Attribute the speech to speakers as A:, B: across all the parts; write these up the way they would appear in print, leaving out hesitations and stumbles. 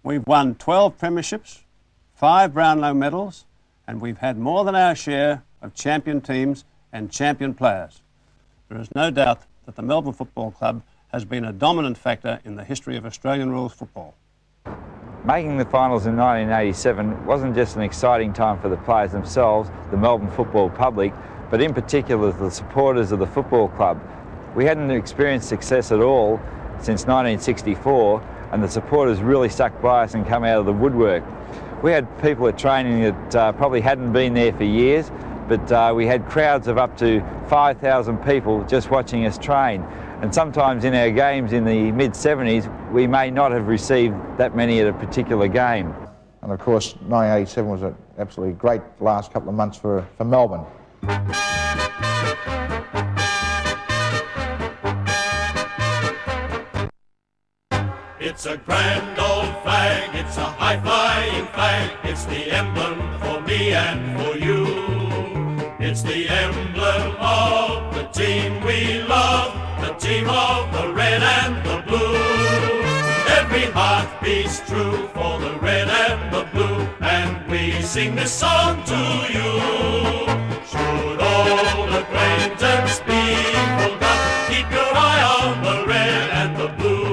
A: We've won 12 premierships, 5 Brownlow medals, and we've had more than our share of champion teams and champion players. There is no doubt that the Melbourne Football Club has been a dominant factor in the history of Australian rules football.
B: Making the finals in 1987 wasn't just an exciting time for the players themselves, the Melbourne football public, but in particular the supporters of the football club. We hadn't experienced success at all since 1964, and the supporters really stuck by us and come out of the woodwork. We had people at training that probably hadn't been there for years, but we had crowds of up to 5,000 people just watching us train. And sometimes in our games in the mid-70s, we may not have received that many at a particular game.
C: And of course, 1987 was an absolutely great last couple of months for Melbourne.
D: It's a grand old flag, it's a high-flying flag, it's the emblem for me and for you. It's the emblem of the team we love, the team of the red and the blue. Every heart beats true for the red and the blue, and we sing this song to you. Should old acquaintance be forgot, keep your eye on the red and the blue.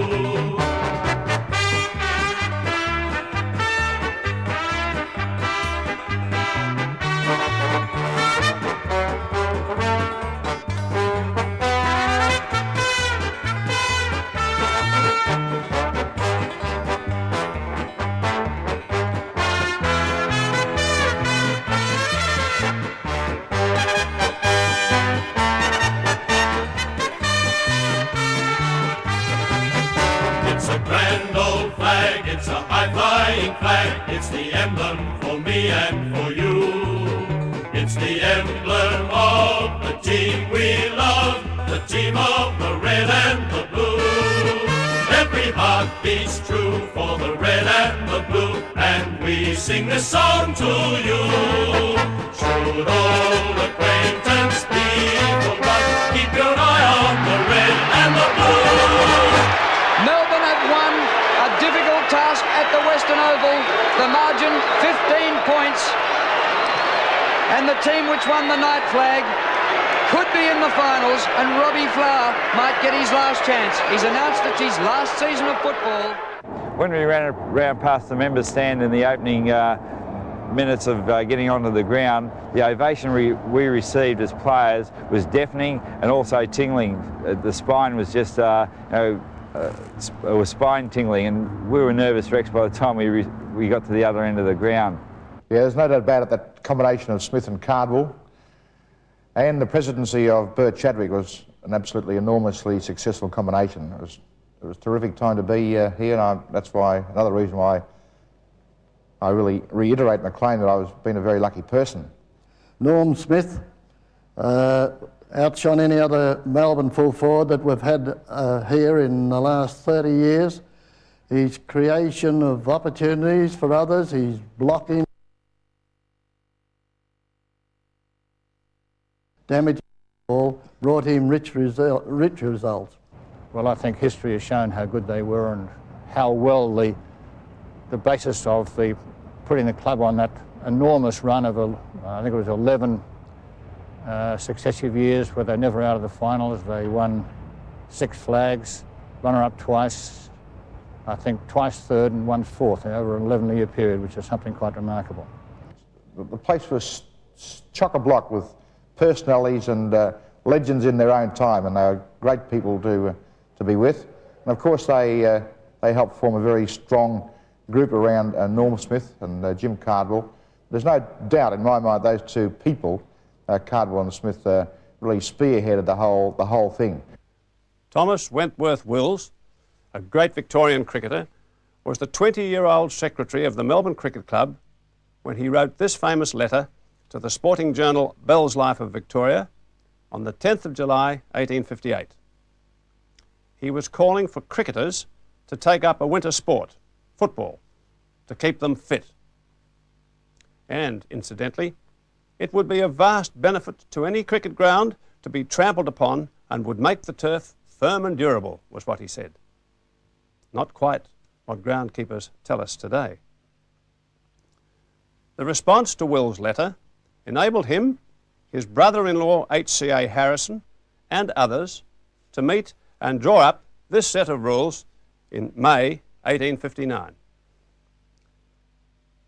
D: It's a high-flying flag, it's the emblem for me and for you. It's the emblem of the team we love, the team of the red and the blue. Every heart beats true for the red and the blue, and we sing this song to you. Should old acquaintance be forgot, keep your eye on the red and the blue.
E: Melbourne have won a difficult task at the Western Oval. The margin 15 points, and the team which won the night flag could be in the finals, and Robbie Flower might get his last chance. He's announced it's his last season of football.
B: When we ran around past the members' stand in the opening minutes of getting onto the ground, the ovation we received as players was deafening and also tingling. The spine was just, it was spine tingling, and we were nervous wrecks by the time we got to the other end of the ground.
C: Yeah, there's no doubt about it, that combination of Smith and Cardwell and the presidency of Bert Chadwick was an absolutely enormously successful combination. It was a terrific time to be here, and that's why, another reason why I really reiterate my claim that I've been a very lucky person.
F: Norm Smith outshone any other Melbourne full forward that we've had here in the last 30 years. His creation of opportunities for others, his blocking, damaging ball, brought him rich results.
G: Well, I think history has shown how good they were and how well the basis of putting the club on that enormous run of, I think it was 11 successive years where they're never out of the finals. They won 6 flags, runner-up twice, I think twice third and once fourth over an 11-year period, which is something quite remarkable.
C: The place was chock-a-block with personalities and legends in their own time, and they were great people to be with. And of course they helped form a very strong group around Norm Smith and Jim Cardwell. There's no doubt in my mind those two people, Cardwell and Smith, really spearheaded the whole thing.
A: Thomas Wentworth Wills, a great Victorian cricketer, was the 20-year-old secretary of the Melbourne Cricket Club when he wrote this famous letter to the sporting journal Bell's Life of Victoria on the 10th of July 1858. He was calling for cricketers to take up a winter sport, football, to keep them fit. And, incidentally, it would be a vast benefit to any cricket ground to be trampled upon and would make the turf firm and durable, was what he said. Not quite. what groundkeepers tell us today. The response to Will's letter enabled him, his brother-in-law H.C.A. Harrison, and others to meet and draw up this set of rules in May 1859.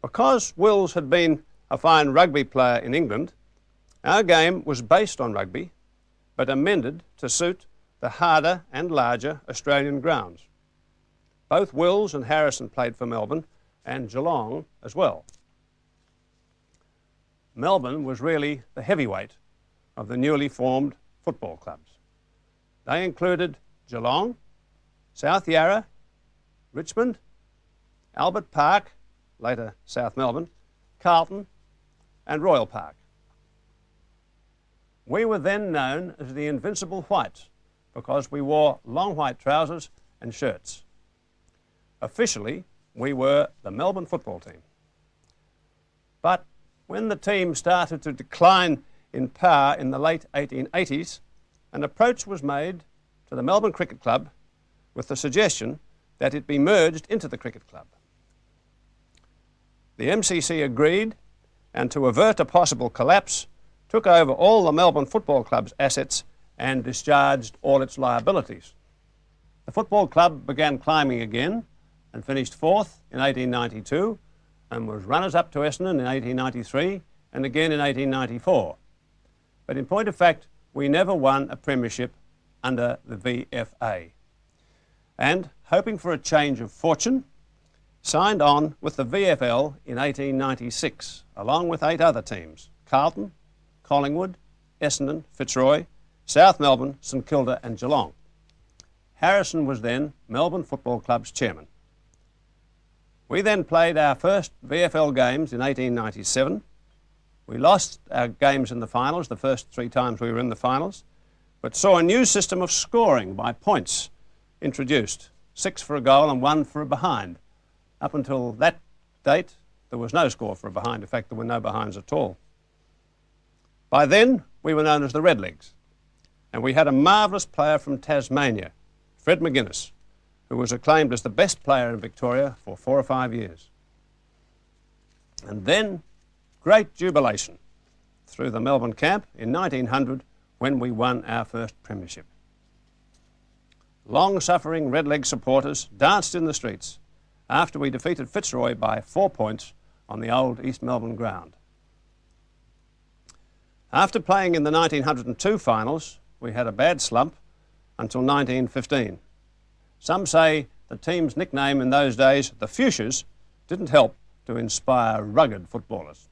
A: Because Wills had been a fine rugby player in England, our game was based on rugby, but amended to suit the harder and larger Australian grounds. Both Wills and Harrison played for Melbourne, and Geelong as well. Melbourne was really the heavyweight of the newly formed football clubs. They included Geelong, South Yarra, Richmond, Albert Park, later South Melbourne, Carlton, and Royal Park. We were then known as the Invincible Whites because we wore long white trousers and shirts. Officially, we were the Melbourne football team. But when the team started to decline in power in the late 1880s, an approach was made to the Melbourne Cricket Club with the suggestion that it be merged into the cricket club. The MCC agreed, and to avert a possible collapse, took over all the Melbourne Football Club's assets and discharged all its liabilities. The football club began climbing again and finished fourth in 1892 and was runners-up to Essendon in 1893 and again in 1894. But in point of fact, we never won a premiership under the VFA. And, hoping for a change of fortune, signed on with the VFL in 1896, along with 8 other teams: Carlton, Collingwood, Essendon, Fitzroy, South Melbourne, St Kilda and Geelong. Harrison was then Melbourne Football Club's chairman. We then played our first VFL games in 1897. We lost our games in the finals, the first 3 times we were in the finals, but saw a new system of scoring by points introduced, 6 for a goal and 1 for a behind. Up until that date, there was no score for a behind. In fact, there were no behinds at all. By then, we were known as the Redlegs, and we had a marvellous player from Tasmania, Fred McGuinness, who was acclaimed as the best player in Victoria for 4 or 5 years. And then, great jubilation through the Melbourne camp in 1900 when we won our first premiership. Long-suffering Redleg supporters danced in the streets after we defeated Fitzroy by 4 points on the old East Melbourne ground. After playing in the 1902 finals, we had a bad slump until 1915. Some say the team's nickname in those days, the Fuchsias, didn't help to inspire rugged footballers.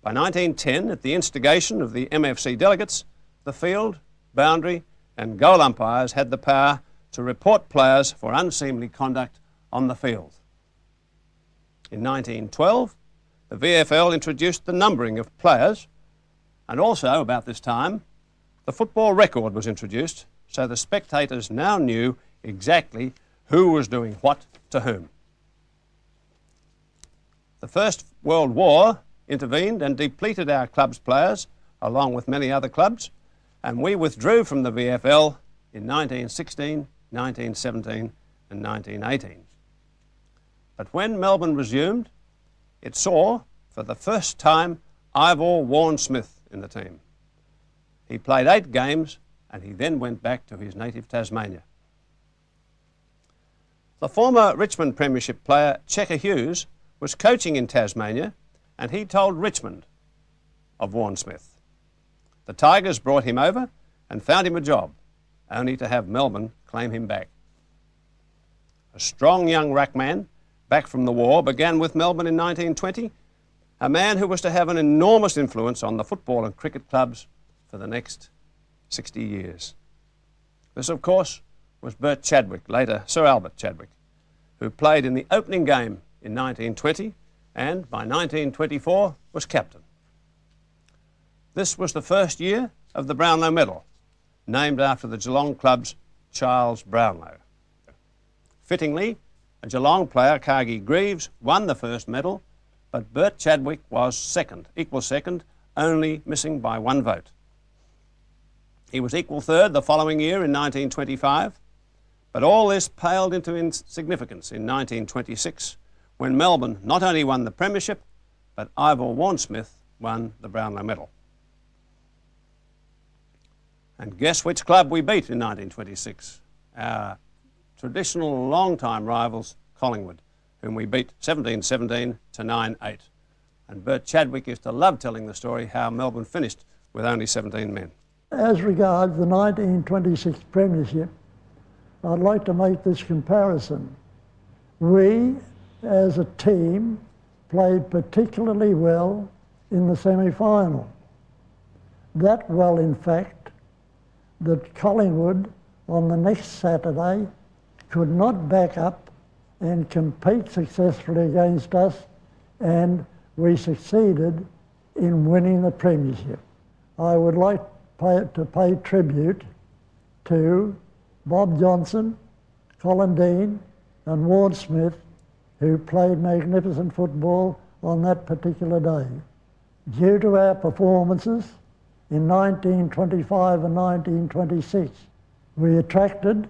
A: By 1910, at the instigation of the MFC delegates, the field, boundary and goal umpires had the power to report players for unseemly conduct on the field. In 1912, the VFL introduced the numbering of players, and also, about this time, the football record was introduced, so the spectators now knew exactly who was doing what to whom. The First World War intervened and depleted our club's players, along with many other clubs, and we withdrew from the VFL in 1916, 1917 and 1918. But when Melbourne resumed, it saw, for the first time, Ivor Warne-Smith in the team. He played 8 games and he then went back to his native Tasmania. The former Richmond Premiership player Checker Hughes was coaching in Tasmania, and he told Richmond of Warne-Smith. The Tigers brought him over and found him a job, only to have Melbourne claim him back. A strong young ruckman, back from the war, began with Melbourne in 1920, a man who was to have an enormous influence on the football and cricket clubs for the next 60 years. This, of course, was Bert Chadwick, later Sir Albert Chadwick, who played in the opening game in 1920 and by 1924 was captain. This was the first year of the Brownlow Medal, named after the Geelong club's Charles Brownlow. Fittingly, a Geelong player, Cargie Greaves, won the first medal, but Bert Chadwick was second, equal second, only missing by 1 vote. He was equal third the following year in 1925, But all this paled into insignificance in 1926, when Melbourne not only won the premiership, but Ivor Warne-Smith won the Brownlow Medal. And guess which club we beat in 1926? Our traditional long-time rivals, Collingwood, whom we beat 17-17 to 9-8. And Bert Chadwick used to love telling the story how Melbourne finished with only 17 men.
H: As regards the 1926 premiership, I'd like to make this comparison. We, as a team, played particularly well in the semi-final. That well, in fact, that Collingwood on the next Saturday could not back up and compete successfully against us, and we succeeded in winning the premiership. I would like to pay tribute to Bob Johnson, Colin Dean and Warne Smith, who played magnificent football on that particular day. Due to our performances in 1925 and 1926, we attracted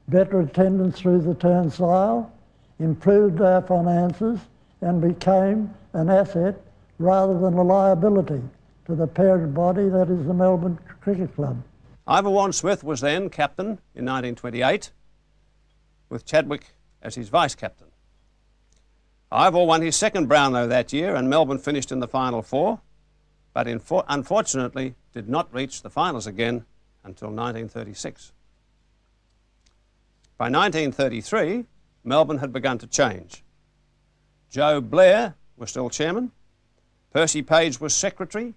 H: better attendance through the turnstile, improved our finances, and became an asset rather than a liability to the parent body that is the Melbourne Cricket Club.
A: Ivor Warne-Smith was then captain in 1928, with Chadwick as his vice-captain. Ivor won his second Brownlow that year, and Melbourne finished in the final four, but unfortunately did not reach the finals again until 1936. By 1933, Melbourne had begun to change. Joe Blair was still chairman, Percy Page was secretary,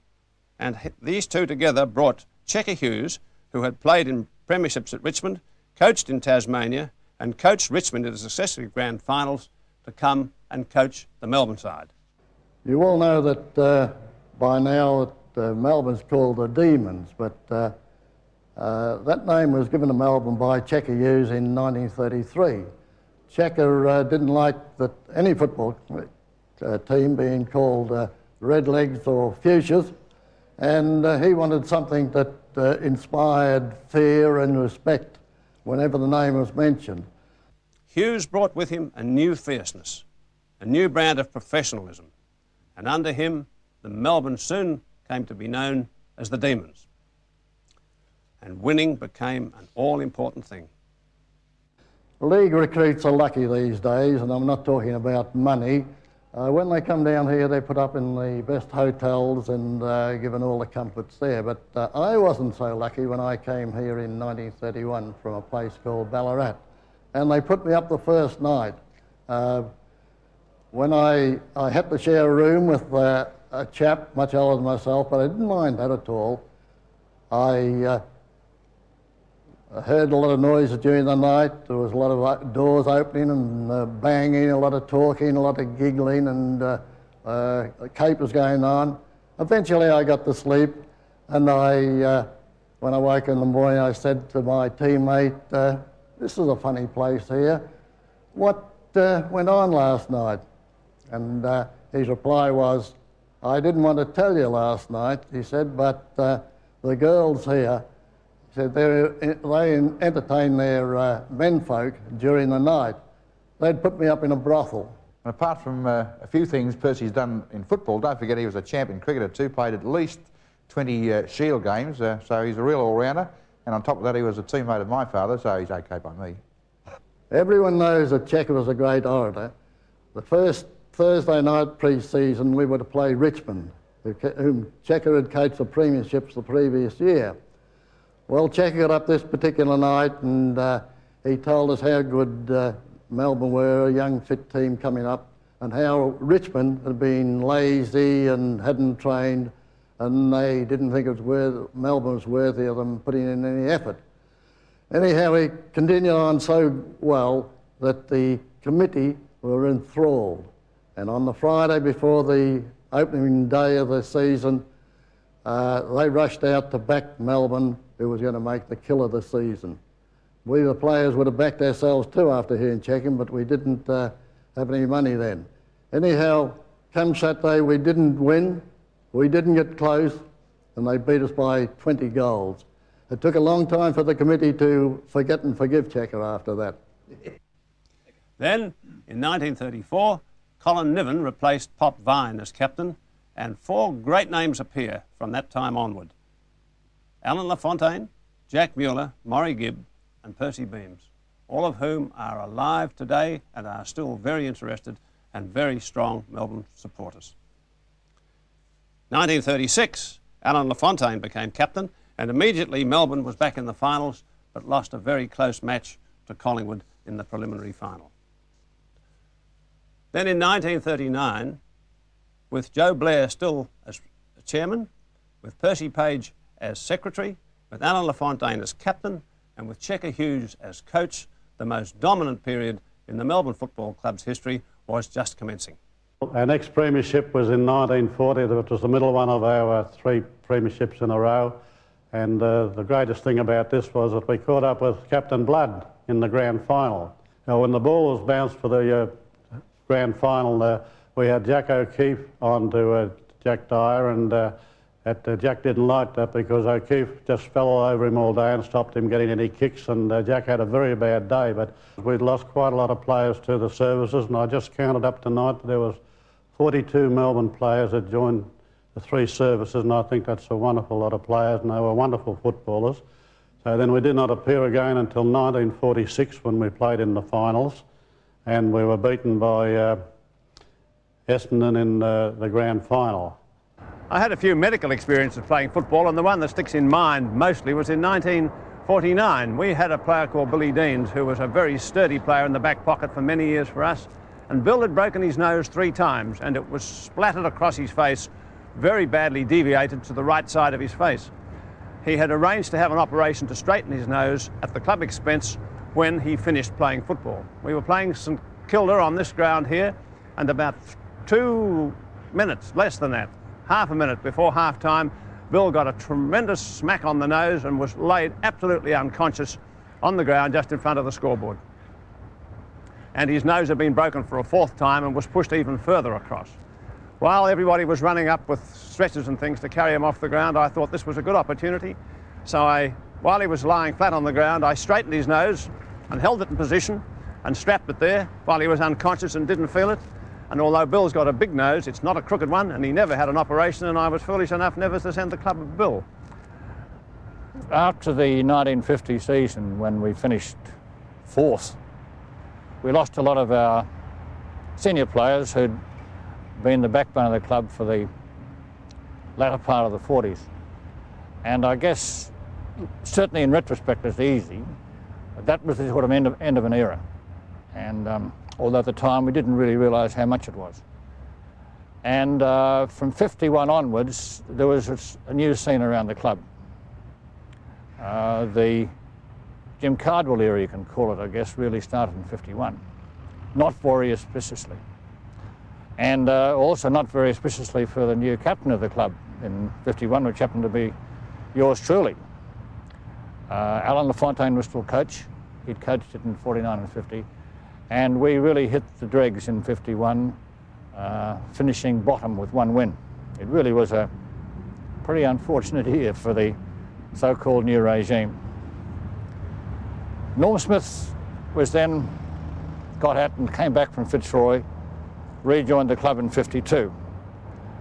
A: and these two together brought Checker Hughes, who had played in premierships at Richmond, coached in Tasmania, and coached Richmond in the successive grand finals, to come and coach the Melbourne side.
F: You all know that by now Melbourne's called the Demons, but that name was given to Melbourne by Checker Hughes in 1933. Checker didn't like that any football team being called Redlegs or Fuchsias, and he wanted something that inspired fear and respect whenever the name was mentioned.
A: Hughes brought with him a new fierceness, a new brand of professionalism, and under him the Melbourne soon came to be known as the Demons. And winning became an all-important thing.
F: League recruits are lucky these days, and I'm not talking about money. When they come down here, they're put up in the best hotels and given all the comforts there. But I wasn't so lucky when I came here in 1931 from a place called Ballarat. And they put me up the first night. When I had to share a room with a chap much older than myself, but I didn't mind that at all. I heard a lot of noises during the night. There was a lot of doors opening and banging, a lot of talking, a lot of giggling, and capers going on. Eventually I got to sleep, and when I woke in the morning, I said to my teammate, "This is a funny place here. What went on last night?" And his reply was, "I didn't want to tell you last night," he said, "but the girls here," he said, they entertain their menfolk during the night. They'd put me up in a brothel.
C: And apart from a few things Percy's done in football, don't forget he was a champion cricketer too, played at least 20 Shield games, so he's a real all-rounder. And on top of that, he was a teammate of my father, so he's okay by me.
F: Everyone knows that Checker was a great orator. The first Thursday night pre-season, we were to play Richmond, whom Checker had coached the premierships the previous year. Well, Checker got up this particular night and he told us how good Melbourne were, a young fit team coming up, and how Richmond had been lazy and hadn't trained, and they didn't think Melbourne was worthy of them putting in any effort. Anyhow, he continued on so well that the committee were enthralled. And on the Friday before the opening day of the season, they rushed out to back Melbourne, who was going to make the kill of the season. We, the players, would have backed ourselves too after hearing Checkham, but we didn't have any money then. Anyhow, come Saturday, we didn't win, we didn't get close, and they beat us by 20 goals. It took a long time for the committee to forget and forgive Checker after that.
A: Then, in 1934, Colin Niven replaced Pop Vine as captain, and 4 great names appear from that time onward. Alan LaFontaine, Jack Mueller, Maury Gibb and Percy Beams, all of whom are alive today and are still very interested and very strong Melbourne supporters. 1936, Alan LaFontaine became captain, and immediately Melbourne was back in the finals, but lost a very close match to Collingwood in the preliminary final. Then in 1939, with Joe Blair still as chairman, with Percy Page as secretary, with Alan LaFontaine as captain, and with Checker Hughes as coach, the most dominant period in the Melbourne Football Club's history was just commencing.
I: Our next premiership was in 1940, which was the middle one of our 3 premierships in a row. And the greatest thing about this was that we caught up with Captain Blood in the grand final. Now, when the ball was bounced for the grand final, we had Jack O'Keefe on to Jack Dyer, and Jack didn't like that because O'Keefe just fell all over him all day and stopped him getting any kicks, and Jack had a very bad day. But we'd lost quite a lot of players to the services, and I just counted up tonight, there was 42 Melbourne players that joined the 3 services, and I think that's a wonderful lot of players, and they were wonderful footballers. So then we did not appear again until 1946 when we played in the finals, and we were beaten by Essendon in the grand final.
A: I had a few medical experiences playing football, and the one that sticks in mind mostly was in 1949. We had a player called Billy Deans, who was a very sturdy player in the back pocket for many years for us, and Bill had broken his nose 3 times, and it was splattered across his face, very badly deviated to the right side of his face. He had arranged to have an operation to straighten his nose at the club expense when he finished playing football. We were playing St Kilda on this ground here, and about 2 minutes, less than that, half a minute before half-time, Bill got a tremendous smack on the nose and was laid absolutely unconscious on the ground just in front of the scoreboard. And his nose had been broken for a 4th time and was pushed even further across. While everybody was running up with stretchers and things to carry him off the ground, I thought this was a good opportunity. So while he was lying flat on the ground, I straightened his nose and held it in position and strapped it there while he was unconscious and didn't feel it. And although Bill's got a big nose, it's not a crooked one, and he never had an operation, and I was foolish enough never to send the club a bill.
G: After the 1950 season, when we finished 4th, we lost a lot of our senior players who'd been the backbone of the club for the latter part of the 40s. And I guess, certainly in retrospect it's easy, but that was the sort of end of an era. And although at the time we didn't really realise how much it was. And from 51 onwards, there was a new scene around the club. The Jim Cardwell era, you can call it, I guess, really started in 51. Not very auspiciously. And also not very auspiciously for the new captain of the club in 51, which happened to be yours truly. Alan LaFontaine was still coach. He'd coached it in 49 and 50. And we really hit the dregs in 51, finishing bottom with 1 win. It really was a pretty unfortunate year for the so-called new regime. Norm Smith was then got out and came back from Fitzroy, rejoined the club in 52.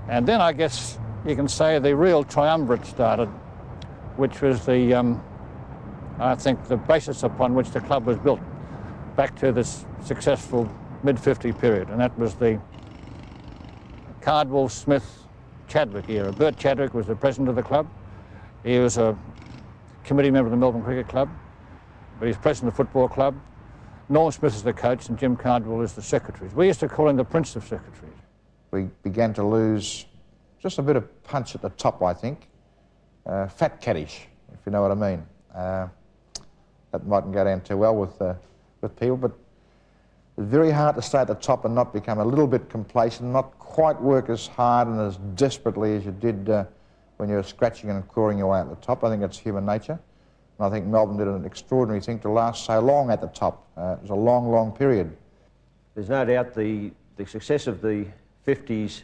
G: And then I guess you can say the real triumvirate started, which was the, I think, the basis upon which the club was built back to this successful mid-50 period, and that was the Cardwell, Smith, Chadwick era. Bert Chadwick was the president of the club. He was a committee member of the Melbourne Cricket Club, but he's president of the football club. Norm Smith is the coach and Jim Cardwell is the secretary. We used to call him the Prince of Secretaries.
C: We began to lose just a bit of punch at the top, I think. Fat caddish, if you know what I mean. That mightn't go down too well with people, but it's very hard to stay at the top and not become a little bit complacent, not quite work as hard and as desperately as you did when you were scratching and clawing your way at the top. I think it's human nature. And I think Melbourne did an extraordinary thing to last so long at the top. It was a long, long period.
J: There's no doubt the success of the 50s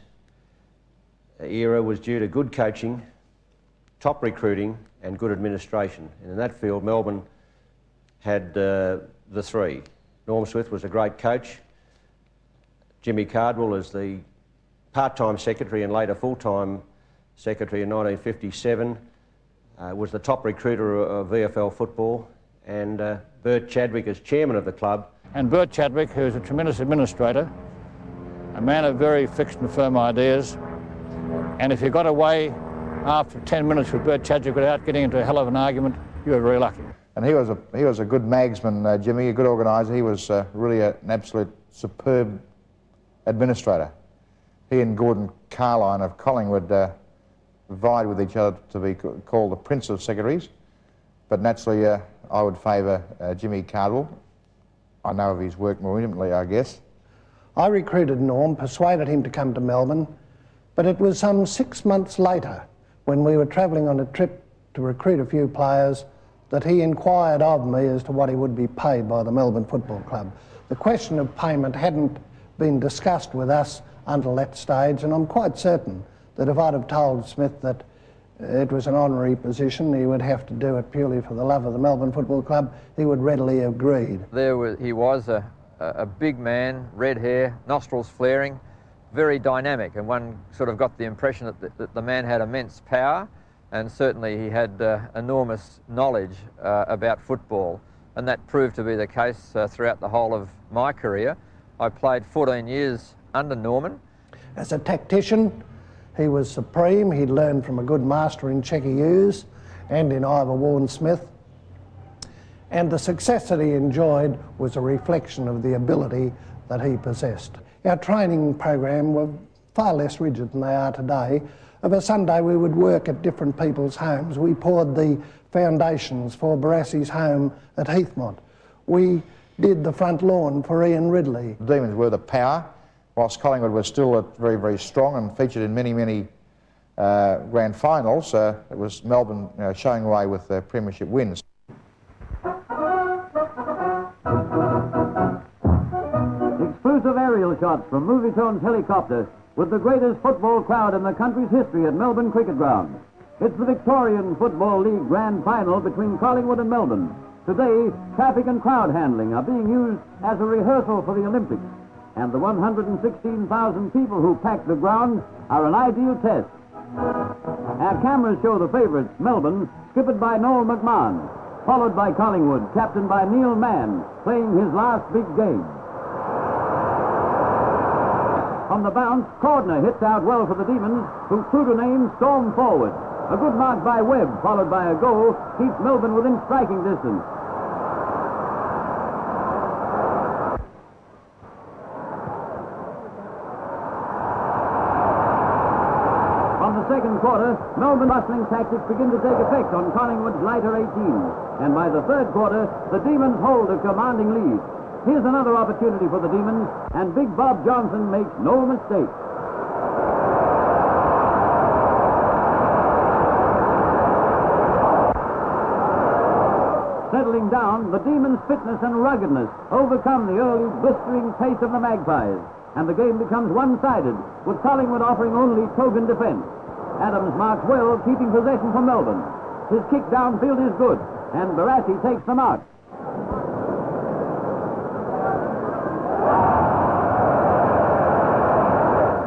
J: era was due to good coaching top recruiting and good administration. And in that field, Melbourne had the three. Norm Smith was a great coach. Jimmy Cardwell as the part-time secretary and later full-time secretary in 1957 was the top recruiter of VFL football, and Bert Chadwick as chairman of the club.
G: And Bert Chadwick, who was a tremendous administrator, a man of very fixed and firm ideas, and if you got away after 10 minutes with Bert Chadwick without getting into a hell of an argument, you were very lucky.
C: And he was a good magsman, Jimmy, a good organiser. He was really an absolute superb administrator. He and Gordon Carline of Collingwood vied with each other to be called the Prince of Secretaries, but naturally I would favour Jimmy Cardwell. I know of his work more intimately, I guess.
K: I recruited Norm, persuaded him to come to Melbourne, but it was some 6 months later, when we were travelling on a trip to recruit a few players, that he inquired of me as to what he would be paid by the Melbourne Football Club. The question of payment hadn't been discussed with us until that stage, and I'm quite certain that if I'd have told Smith that it was an honorary position, he would have to do it purely for the love of the Melbourne Football Club, he would readily have agreed.
E: He was a big man, red hair, nostrils flaring, very dynamic, and one sort of got the impression that the man had immense power, and certainly he had enormous knowledge about football, and that proved to be the case throughout the whole of my career. I played 14 years under Norman.
K: As a tactician, he was supreme. He'd learned from a good master in Checker Hughes and in Ivor Warren Smith. And the success that he enjoyed was a reflection of the ability that he possessed. Our training program were far less rigid than they are today. Of a Sunday we would work at different people's homes. We poured the foundations for Barassi's home at Heathmont. We did the front lawn for Ian Ridley.
C: The Demons were the power, whilst Collingwood was still very, very strong and featured in many, many grand finals. It was Melbourne showing away with their premiership wins.
L: Exclusive aerial shots from Movietone's helicopter with the greatest football crowd in the country's history at Melbourne Cricket Ground. It's the Victorian Football League Grand Final between Collingwood and Melbourne. Today, traffic and crowd handling are being used as a rehearsal for the Olympics, and the 116,000 people who packed the ground are an ideal test. Our cameras show the favourites, Melbourne, skippered by Noel McMahon, followed by Collingwood, captained by Neil Mann, playing his last big game. On the bounce, Cordner hits out well for the Demons, who, true to name, storm forward. A good mark by Webb, followed by a goal, keeps Melbourne within striking distance. From the second quarter, Melbourne bustling tactics begin to take effect on Collingwood's lighter 18. And by the third quarter, the Demons hold a commanding lead. Here's another opportunity for the Demons, and Big Bob Johnson makes no mistake. Settling down, the Demons' fitness and ruggedness overcome the early blistering pace of the Magpies, and the game becomes one-sided, with Collingwood offering only token defence. Adams marks well, keeping possession for Melbourne. His kick downfield is good, and Barassi takes the mark.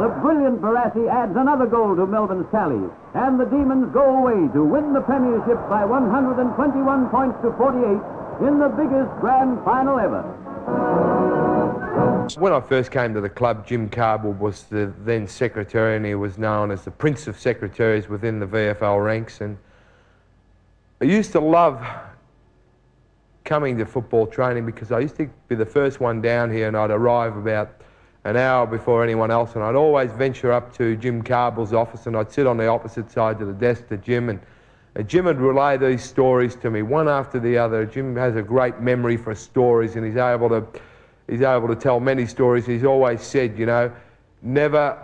L: The brilliant Barassi adds another goal to Melbourne's tally, and the Demons go away to win the premiership by 121 points to 48 in the biggest grand final ever.
M: When I first came to the club, Jim Cardwell was the then secretary, and he was known as the Prince of Secretaries within the VFL ranks. And I used to love coming to football training because I used to be the first one down here, and I'd arrive about an hour before anyone else, and I'd always venture up to Jim Cardwell's office, and I'd sit on the opposite side to the desk to Jim, and Jim would relay these stories to me one after the other. Jim has a great memory for stories, and he's able to tell many stories. He's always said, you know, never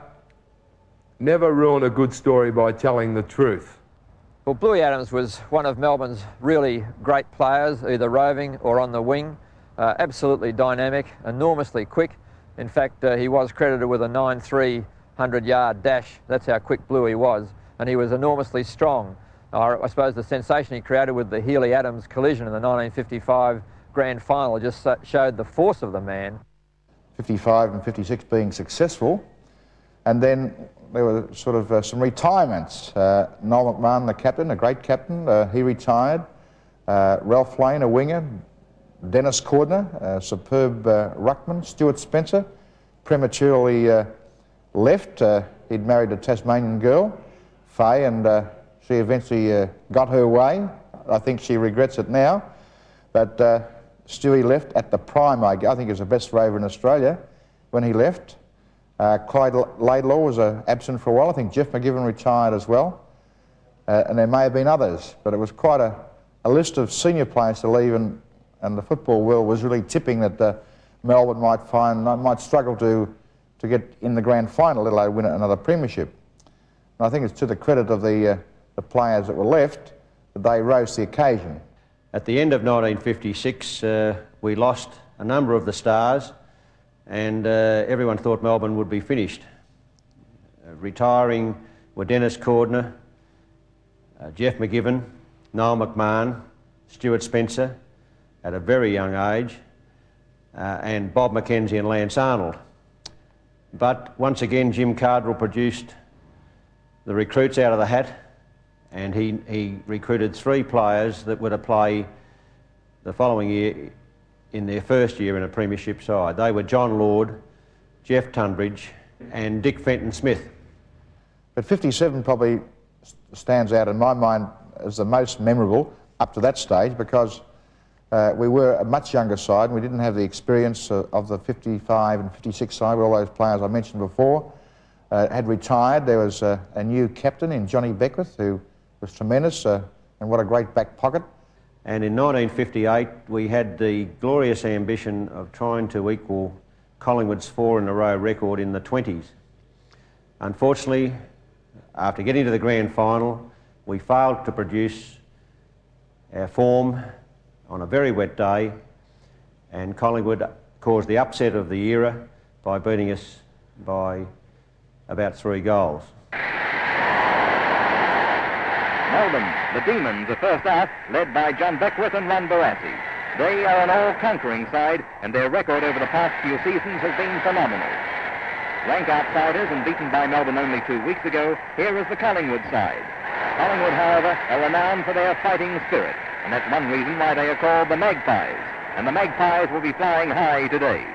M: ruin a good story by telling the truth.
E: Well, Bluey Adams was one of Melbourne's really great players, either roving or on the wing. Absolutely dynamic, enormously quick. In fact, he was credited with a 9.3 100-yard dash. That's how quick Bluey was, and he was enormously strong.
N: or I suppose the sensation he created with the Healy-Adams collision in the 1955 grand final just showed the force of the man.
C: 55 and 56 being successful, and then there were sort of some retirements. Noel McMahon, the captain, a great captain, he retired. Ralph Lane, a winger. Dennis Cordner, a superb ruckman. Stuart Spencer prematurely left. He'd married a Tasmanian girl, Faye, and she eventually got her way. I think she regrets it now. But Stewie left at the prime, I think he was the best rover in Australia when he left. Clyde Laidlaw was absent for a while. I think Jeff McGivern retired as well. And there may have been others, but it was quite a list of senior players to leave, and the football world was really tipping that Melbourne might struggle to get in the grand final, let alone win another premiership. And I think it's to the credit of the players that were left that they rose to the occasion.
J: At the end of 1956, we lost a number of the stars, and everyone thought Melbourne would be finished. Retiring were Dennis Cordner, Jeff McGivern, Noel McMahon, Stuart Spencer at a very young age, and Bob McKenzie and Lance Arnold. But once again, Jim Cardwell produced the recruits out of the hat, and he recruited 3 players that were to play the following year in their first year in a premiership side. They were John Lord, Jeff Tunbridge and Dick Fenton Smith.
C: But 57 probably stands out in my mind as the most memorable up to that stage, because we were a much younger side and we didn't have the experience of the 55 and 56 side, where all those players I mentioned before had retired. There was a new captain in Johnny Beckwith who was tremendous, and what a great back pocket.
J: And in 1958 we had the glorious ambition of trying to equal Collingwood's 4-in-a-row record in the 20s. Unfortunately, after getting to the grand final, we failed to produce our form on a very wet day, and Collingwood caused the upset of the era by beating us by about 3 goals.
O: Melbourne, the Demons, the first half, led by John Beckwith and Ron Barassi. They are an all-conquering side, and their record over the past few seasons has been phenomenal. Rank outsiders and beaten by Melbourne only 2 weeks ago, here is the Collingwood side. Collingwood, however, are renowned for their fighting spirit, and that's one reason why they are called the Magpies. And the Magpies will be flying high today.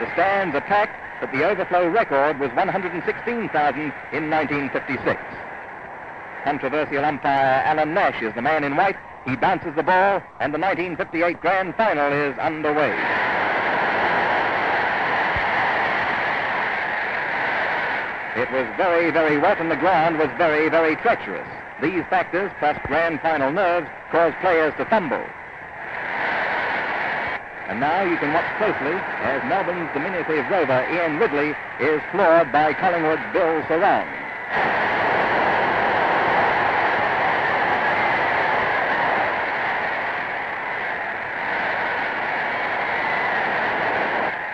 O: The stands are packed, but the overflow record was 116,000 in 1956. Controversial umpire Alan Nash is the man in white. He bounces the ball, and the 1958 grand final is underway. It was very, very wet, and the ground was very, very treacherous. These factors, plus grand final nerves, caused players to fumble. And now you can watch closely as Melbourne's diminutive rover Ian Ridley is floored by Collingwood's Bill Sarong.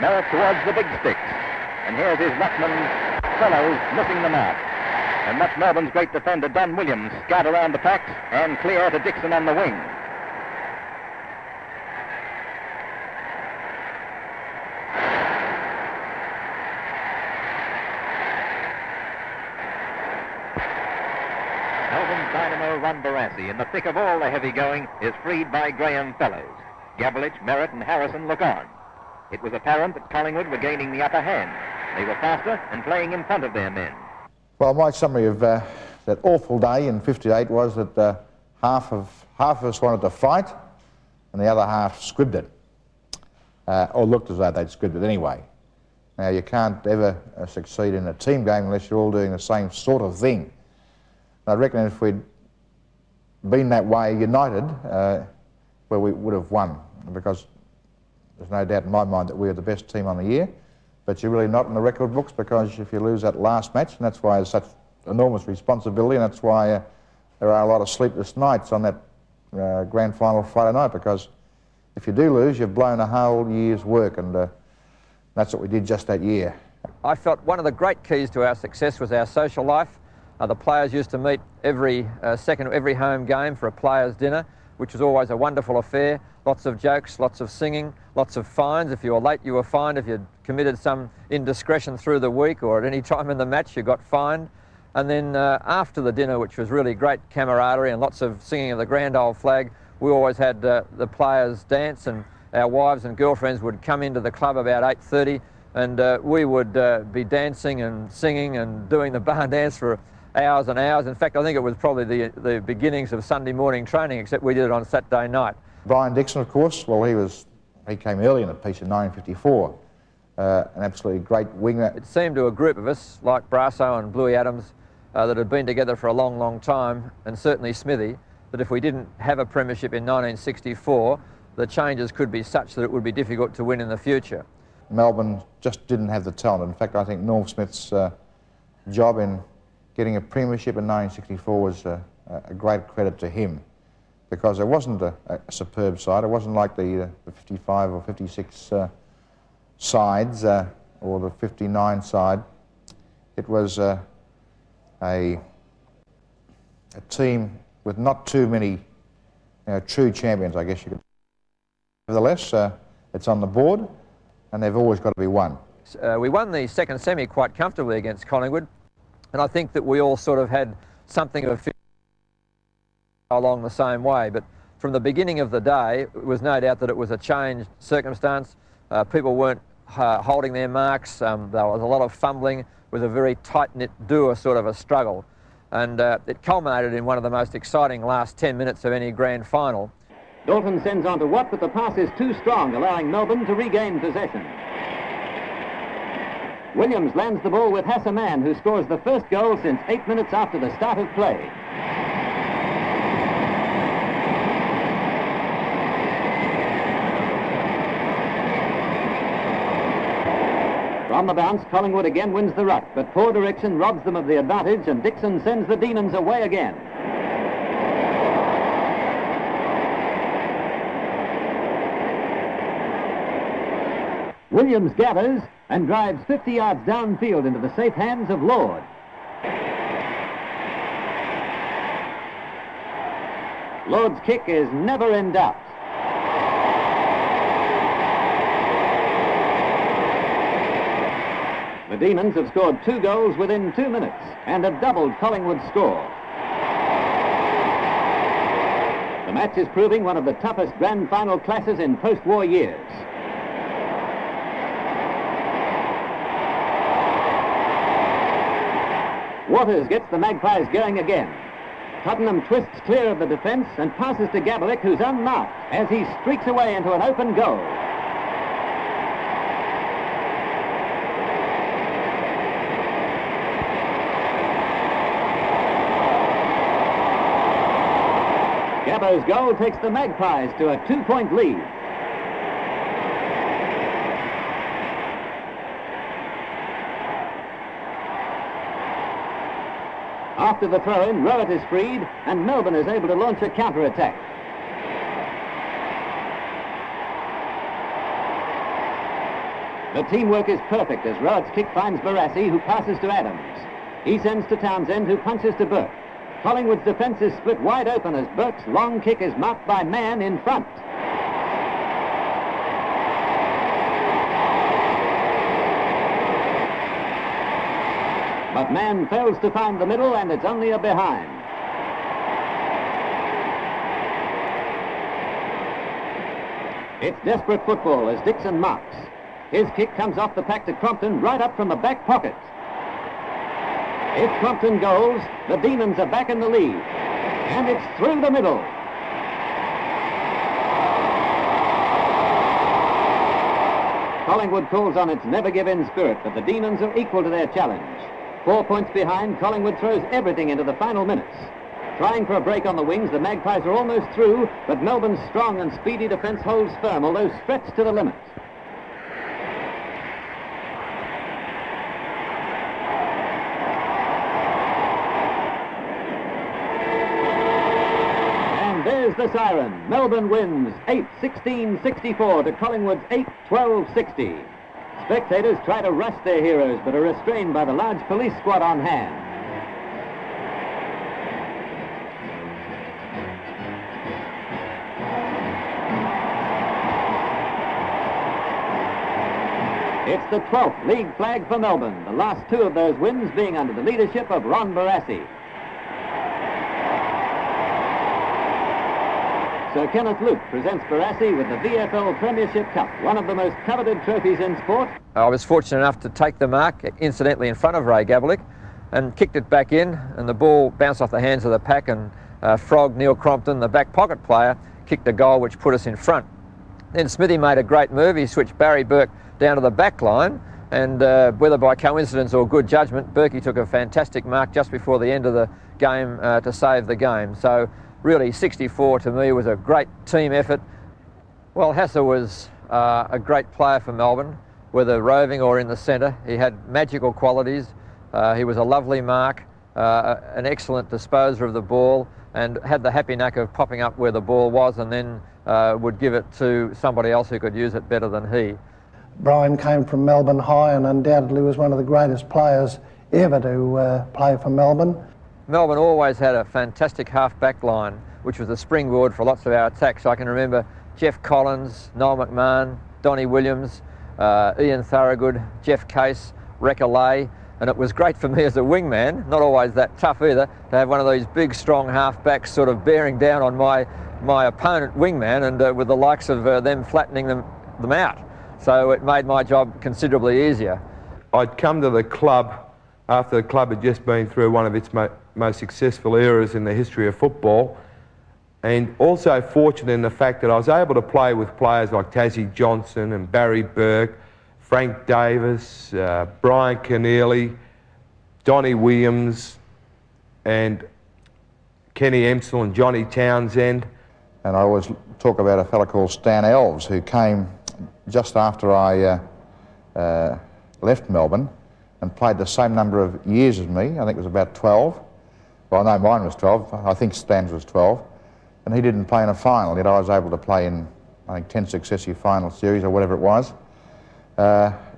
O: Merritt towards the big sticks, and here's his ruckman Fellows missing the mark. And that's Melbourne's great defender Don Williams scout around the packs and clear to Dixon on the wing. Melbourne's dynamo Ron Barassi, in the thick of all the heavy going, is freed by Graham Fellows. Gabelich, Merritt and Harrison look on. It was apparent that Collingwood were gaining the upper hand. They were faster and playing in front of their men.
C: Well, my summary of that awful day in 58 was that half of us wanted to fight and the other half squibbed it, or looked as though they'd squibbed it anyway. Now, you can't ever succeed in a team game unless you're all doing the same sort of thing. I reckon if we'd been that way united, well, we would have won, because there's no doubt in my mind that we were the best team on the year. But you're really not in the record books, because if you lose that last match, and that's why it's such enormous responsibility, and that's why there are a lot of sleepless nights on that grand final Friday night, because if you do lose, you've blown a whole year's work, and that's what we did just that year.
N: I felt one of the great keys to our success was our social life. The players used to meet every every home game for a players' dinner, which was always a wonderful affair. Lots of jokes, lots of singing, lots of fines. If you were late, you were fined. If you'd committed some indiscretion through the week or at any time in the match, you got fined. And then after the dinner, which was really great camaraderie and lots of singing of the grand old flag, we always had the players dance, and our wives and girlfriends would come into the club about 8:30, and we would be dancing and singing and doing the barn dance for hours and hours. In fact, I think it was probably the beginnings of Sunday morning training, except we did it on Saturday night.
C: Brian Dixon, of course, well, he came early in the piece in 1954. An absolutely great winger.
N: It seemed to a group of us, like Brasso and Bluey Adams, that had been together for a long, long time, and certainly Smithy, that if we didn't have a premiership in 1964, the changes could be such that it would be difficult to win in the future.
C: Melbourne just didn't have the talent. In fact, I think Norm Smith's job in getting a premiership in 1964 was a great credit to him, because it wasn't a superb side. It wasn't like the 55 or 56 sides or the 59 side. It was a team with not too many true champions, I guess you could. Nevertheless, it's on the board, and they've always got to be won.
N: We won the second semi quite comfortably against Collingwood, and I think that we all sort of had something of a along the same way. But from the beginning of the day, it was no doubt that it was a changed circumstance. People weren't holding their marks. There was a lot of fumbling. It was a very tight-knit duo sort of a struggle. And it culminated in one of the most exciting last 10 minutes of any grand final.
L: Dalton sends on to Watt, but the pass is too strong, allowing Melbourne to regain possession. Williams lands the ball with Hassaman, who scores the first goal since 8 minutes after the start of play. From the bounce, Collingwood again wins the ruck, but poor direction robs them of the advantage, and Dixon sends the Demons away again. Williams gathers and drives 50 yards downfield into the safe hands of Lord. Lord's kick is never in doubt. The Demons have scored 2 goals within 2 minutes and have doubled Collingwood's score. The match is proving one of the toughest grand final clashes in post-war years. Waters gets the Magpies going again. Tottenham twists clear of the defence and passes to Gabelick, who's unmarked as he streaks away into an open goal. Gabbo's goal takes the Magpies to a 2-point lead. After the throw-in, Rhett is freed, and Melbourne is able to launch a counter-attack. The teamwork is perfect as Rhett's kick finds Barassi, who passes to Adams. He sends to Townsend, who punches to Burke. Collingwood's defence is split wide open as Burke's long kick is marked by Mann in front. But Mann fails to find the middle, and it's only a behind. It's desperate football as Dixon marks. His kick comes off the pack to Crompton right up from the back pocket. If Crompton goes, the Demons are back in the lead. And it's through the middle. Collingwood calls on its never-give-in spirit, but the Demons are equal to their challenge. 4 points behind, Collingwood throws everything into the final minutes. Trying for a break on the wings, the Magpies are almost through, but Melbourne's strong and speedy defence holds firm, although stretched to the limit. And there's the siren. Melbourne wins 8-16-64 to Collingwood's 8-12-60. Spectators try to rush their heroes, but are restrained by the large police squad on hand. It's the 12th league flag for Melbourne, the last two of those wins being under the leadership of Ron Barassi. Sir Kenneth Luke presents Barassi with the VFL Premiership Cup, one of the most coveted trophies in sport.
N: I was fortunate enough to take the mark, incidentally in front of Ray Gabelick, and kicked it back in, and the ball bounced off the hands of the pack, and Frog, Neil Crompton, the back pocket player, kicked a goal which put us in front. Then Smithy made a great move. He switched Barry Burke down to the back line, and whether by coincidence or good judgment, Berkey took a fantastic mark just before the end of the game to save the game. So really 64 to me was a great team effort. Well, Hasser was a great player for Melbourne, whether roving or in the centre. He had magical qualities. He was a lovely mark, an excellent disposer of the ball, and had the happy knack of popping up where the ball was and then would give it to somebody else who could use it better than he.
K: Brian came from Melbourne High and undoubtedly was one of the greatest players ever to play for Melbourne.
N: Melbourne always had a fantastic half-back line, which was the springboard for lots of our attacks. I can remember Jeff Collins, Noel McMahon, Donnie Williams, Ian Thorogood, Jeff Case, Recollet, and it was great for me as a wingman, not always that tough either, to have one of these big, strong half-backs sort of bearing down on my opponent wingman, and with the likes of them flattening them out. So it made my job considerably easier.
M: I'd come to the club after the club had just been through one of its most successful eras in the history of football, and also fortunate in the fact that I was able to play with players like Tassie Johnson and Barry Burke, Frank Davis, Brian Keneally, Donnie Williams, and Kenny Emsel and Johnny Townsend.
C: And I always talk about a fellow called Stan Elves, who came just after I left Melbourne and played the same number of years as me. I think it was about 12. Well, no, mine was 12. I think Stan's was 12. And he didn't play in a final, yet I was able to play in, I think, 10 successive final series or whatever it was.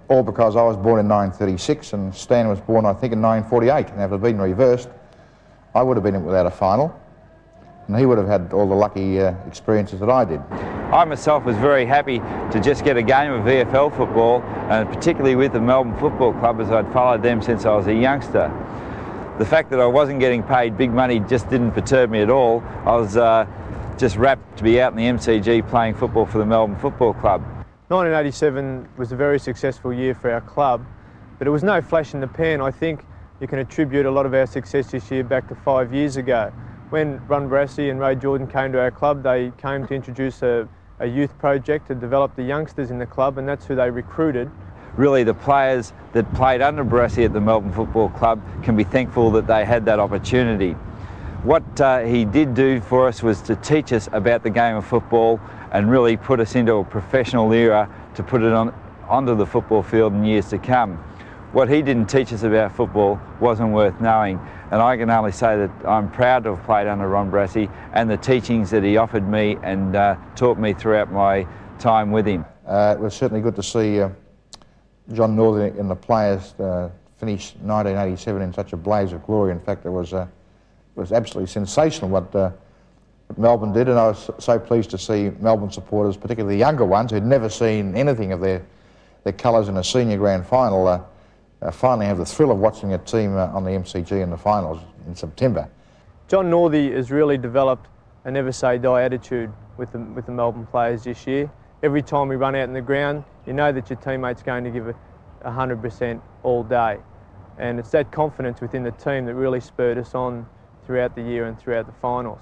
C: All because I was born in 1936 and Stan was born, I think, in 1948. And if it had been reversed, I would have been in without a final. And he would have had all the lucky experiences that I did.
B: I myself was very happy to just get a game of VFL football, and particularly with the Melbourne Football Club, as I'd followed them since I was a youngster. The fact that I wasn't getting paid big money just didn't perturb me at all. I was just rapt to be out in the MCG playing football for the Melbourne Football Club.
P: 1987 was a very successful year for our club, but it was no flash in the pan. I think you can attribute a lot of our success this year back to 5 years ago. When Ron Barassi and Ray Jordan came to our club, they came to introduce a youth project to develop the youngsters in the club, and that's who they recruited.
B: Really, the players that played under Barassi at the Melbourne Football Club can be thankful that they had that opportunity. What he did do for us was to teach us about the game of football and really put us into a professional era to put it onto the football field in years to come. What he didn't teach us about football wasn't worth knowing, and I can only say that I'm proud to have played under Ron Barassi and the teachings that he offered me and taught me throughout my time with him.
C: It was certainly good to see John Northey and the players finish 1987 in such a blaze of glory. In fact, it was absolutely sensational what Melbourne did, and I was so pleased to see Melbourne supporters, particularly the younger ones who'd never seen anything of their colours in a senior grand final, finally have the thrill of watching a team on the MCG in the finals in September.
P: John Northey has really developed a never say die attitude with the Melbourne players this year. Every time we run out in the ground, you know that your teammate's going to give it 100% all day. And it's that confidence within the team that really spurred us on throughout the year and throughout the finals.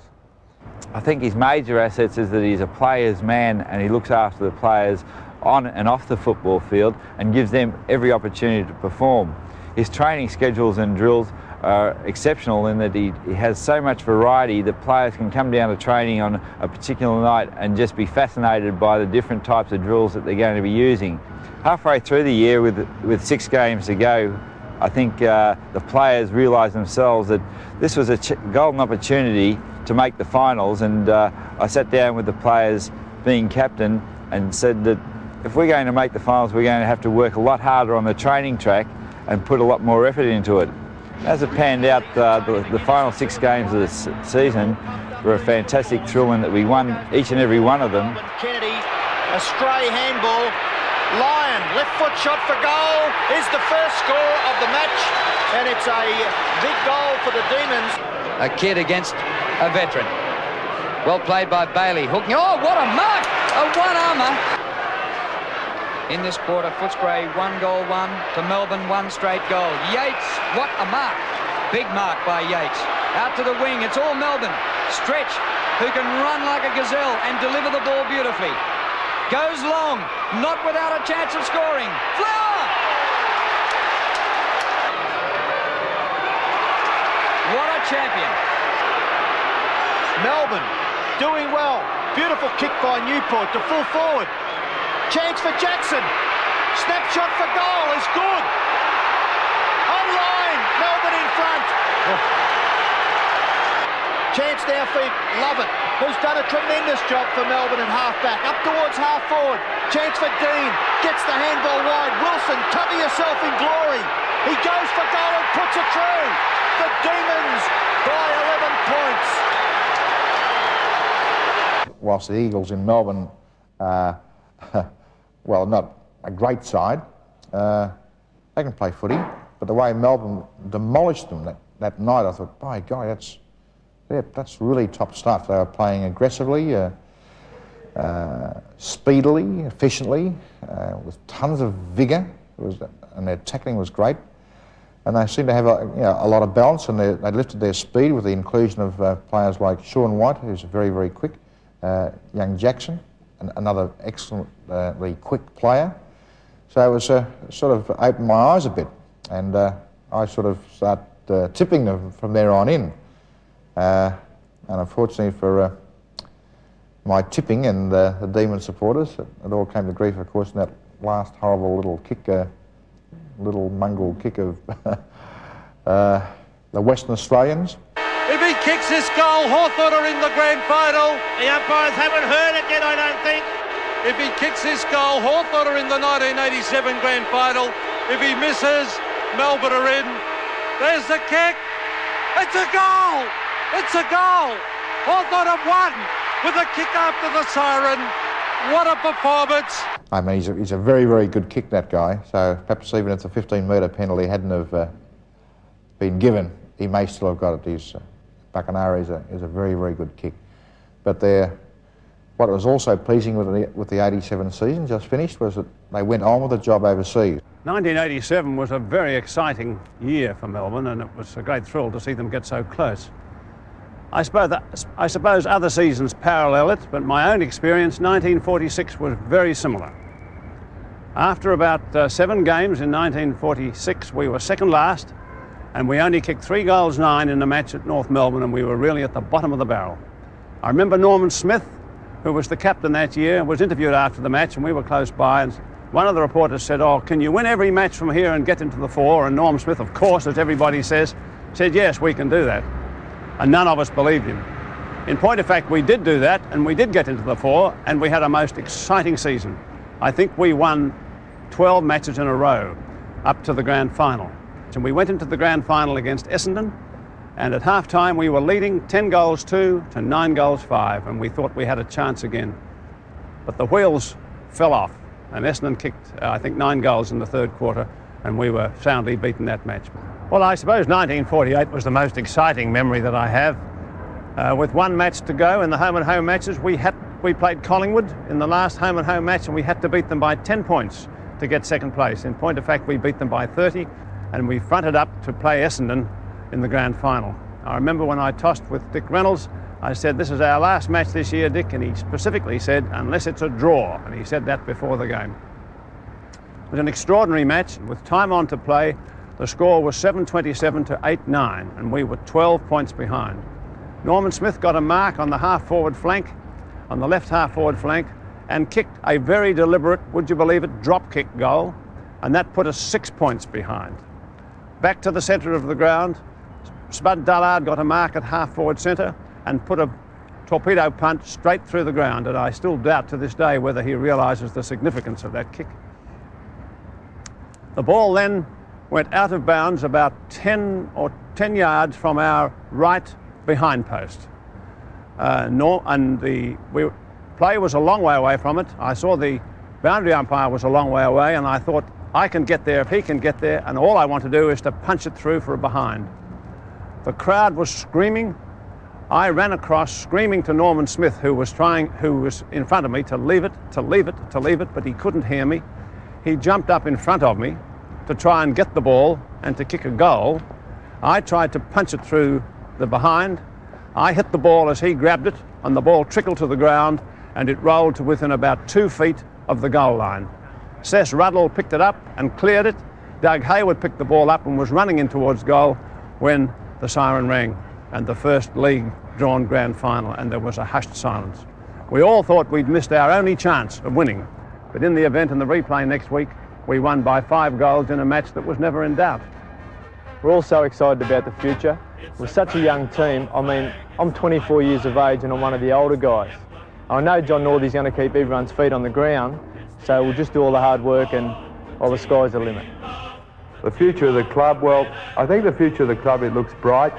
B: I think his major assets is that he's a player's man and he looks after the players on and off the football field and gives them every opportunity to perform. His training schedules and drills are exceptional in that he has so much variety that players can come down to training on a particular night and just be fascinated by the different types of drills that they're going to be using. Halfway through the year with 6 games to go, I think the players realised themselves that this was a golden opportunity to make the finals, and I sat down with the players being captain and said that if we're going to make the finals, we're going to have to work a lot harder on the training track and put a lot more effort into it. As it panned out, the final 6 games of the season were a fantastic thrill in that we won each and every one of them.
Q: Kennedy, a stray handball, Lyon, left foot shot for goal, is the first score of the match, and it's a big goal for the Demons.
E: A kid against a veteran. Well played by Bailey. Hooking, oh, what a mark! A one-armer. In this quarter, Footscray 1 goal 1 to Melbourne 1 straight goal. Yates, what a mark. Big mark by Yates. Out to the wing, it's all Melbourne. Stretch, who can run like a gazelle and deliver the ball beautifully. Goes long, not without a chance of scoring. Flower! What a champion.
Q: Melbourne doing well. Beautiful kick by Newport to full forward. Chance for Jackson. Snapshot for goal is good. Online, Melbourne in front. Chance now for Lovett, who's done a tremendous job for Melbourne at half-back. Up towards half-forward. Chance for Dean. Gets the handball wide. Wilson, cover yourself in glory. He goes for goal and puts it through. The Demons by 11 points.
C: Whilst the Eagles in Melbourne, well, not a great side, they can play footy, but the way Melbourne demolished them that night, I thought, by God, that's really top stuff. They were playing aggressively, speedily, efficiently, with tons of vigour, and their tackling was great. And they seemed to have a lot of balance, and they lifted their speed with the inclusion of players like Sean White, who's very, very quick, young Jackson, another excellently quick player. So it was sort of opened my eyes a bit, and I sort of started tipping them from there on in. And unfortunately for my tipping and the Demon supporters, it all came to grief, of course, in that last horrible little kick, little mongrel kick of the Western Australians.
R: If he kicks this goal, Hawthorn are in the grand final. The umpires haven't heard it yet, I don't think. If he kicks this goal, Hawthorn are in the 1987 grand final. If he misses, Melbourne are in. There's the kick. It's a goal. It's a goal. Hawthorn have won with a kick after the siren. What a performance.
C: I mean, he's a very, very good kick, that guy. So perhaps even if the 15-metre penalty hadn't have been given, he may still have got it. His Buccanara is a very, very good kick. But what was also pleasing with the 87 season just finished was that they went on with the job overseas.
A: 1987 was a very exciting year for Melbourne, and it was a great thrill to see them get so close. I suppose other seasons parallel it, but my own experience, 1946 was very similar. After about 7 games in 1946, we were second last, and we only kicked 3 goals 9 in the match at North Melbourne, and we were really at the bottom of the barrel. I remember Norman Smith, who was the captain that year, was interviewed after the match, and we were close by, and one of the reporters said, "Oh, can you win every match from here and get into the 4?" And Norm Smith, of course, as everybody says, said, "Yes, we can do that." And none of us believed him. In point of fact, we did do that, and we did get into the 4, and we had a most exciting season. I think we won 12 matches in a row up to the grand final. And we went into the grand final against Essendon, and at half-time we were leading 10 goals 2 to 9 goals 5, and we thought we had a chance again. But the wheels fell off, and Essendon kicked, I think, 9 goals in the third quarter, and we were soundly beaten that match. Well, I suppose 1948 was the most exciting memory that I have. With 1 match to go in the home and home matches, we played Collingwood in the last home and home match, and we had to beat them by 10 points to get second place. In point of fact, we beat them by 30, and we fronted up to play Essendon in the grand final. I remember when I tossed with Dick Reynolds, I said, "This is our last match this year, Dick," and he specifically said, "Unless it's a draw," and he said that before the game. It was an extraordinary match. With time on to play, the score was 7-27 to 8-9, and we were 12 points behind. Norman Smith got a mark on the half-forward flank, on the left half-forward flank, and kicked a very deliberate, would you believe it, drop-kick goal, and that put us 6 points behind. Back to the centre of the ground, Spud Dullard got a mark at half-forward centre and put a torpedo punt straight through the ground, and I still doubt to this day whether he realises the significance of that kick. The ball then went out of bounds about 10 yards from our right behind post. And the play was a long way away from it. I saw the boundary umpire was a long way away, and I thought, I can get there if he can get there, and all I want to do is to punch it through for a behind. The crowd was screaming. I ran across screaming to Norman Smith, who was in front of me, to leave it, but he couldn't hear me. He jumped up in front of me to try and get the ball and to kick a goal. I tried to punch it through the behind. I hit the ball as he grabbed it, and the ball trickled to the ground, and it rolled to within about 2 feet of the goal line. Cess Ruddle picked it up and cleared it. Doug Hayward picked the ball up and was running in towards goal when the siren rang and the first league drawn grand final, and there was a hushed silence. We all thought we'd missed our only chance of winning, but in the event and the replay next week, we won by 5 goals in a match that was never in doubt.
P: We're all so excited about the future. We're such a young team. I mean, I'm 24 years of age and I'm one of the older guys. I know John Northey's going to keep everyone's feet on the ground, so we'll just do all the hard work and all the sky's the limit.
M: The future of the club, well, I think the future of the club, it looks bright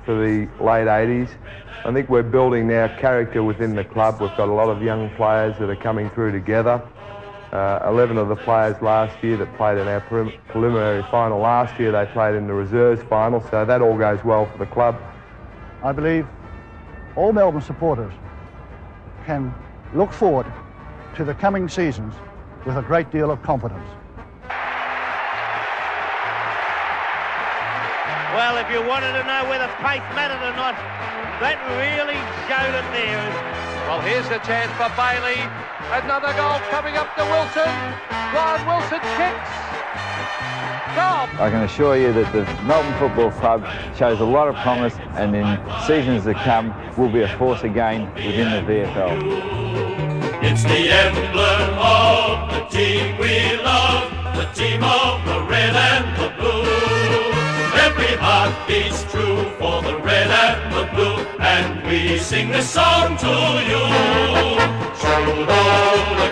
M: for the late 80s. I think we're building now character within the club. We've got a lot of young players that are coming through together. 11 of the players last year that played in our preliminary final last year, they played in the reserves final, so that all goes well for the club.
F: I believe all Melbourne supporters can look forward to the coming seasons with a great deal of confidence.
R: Well, if you wanted to know whether pace mattered or not, that really showed it there. Well, here's the chance for Bailey. Another goal coming up to Wilson. Ryan Wilson kicks. Goal.
B: I can assure you that the Melbourne Football Club shows a lot of promise, and in seasons to come will be a force again within the VFL.
D: It's the emblem of the team we love, the team of the red and the blue. Every heart beats true for the red and the blue, and we sing this song to you. Should all the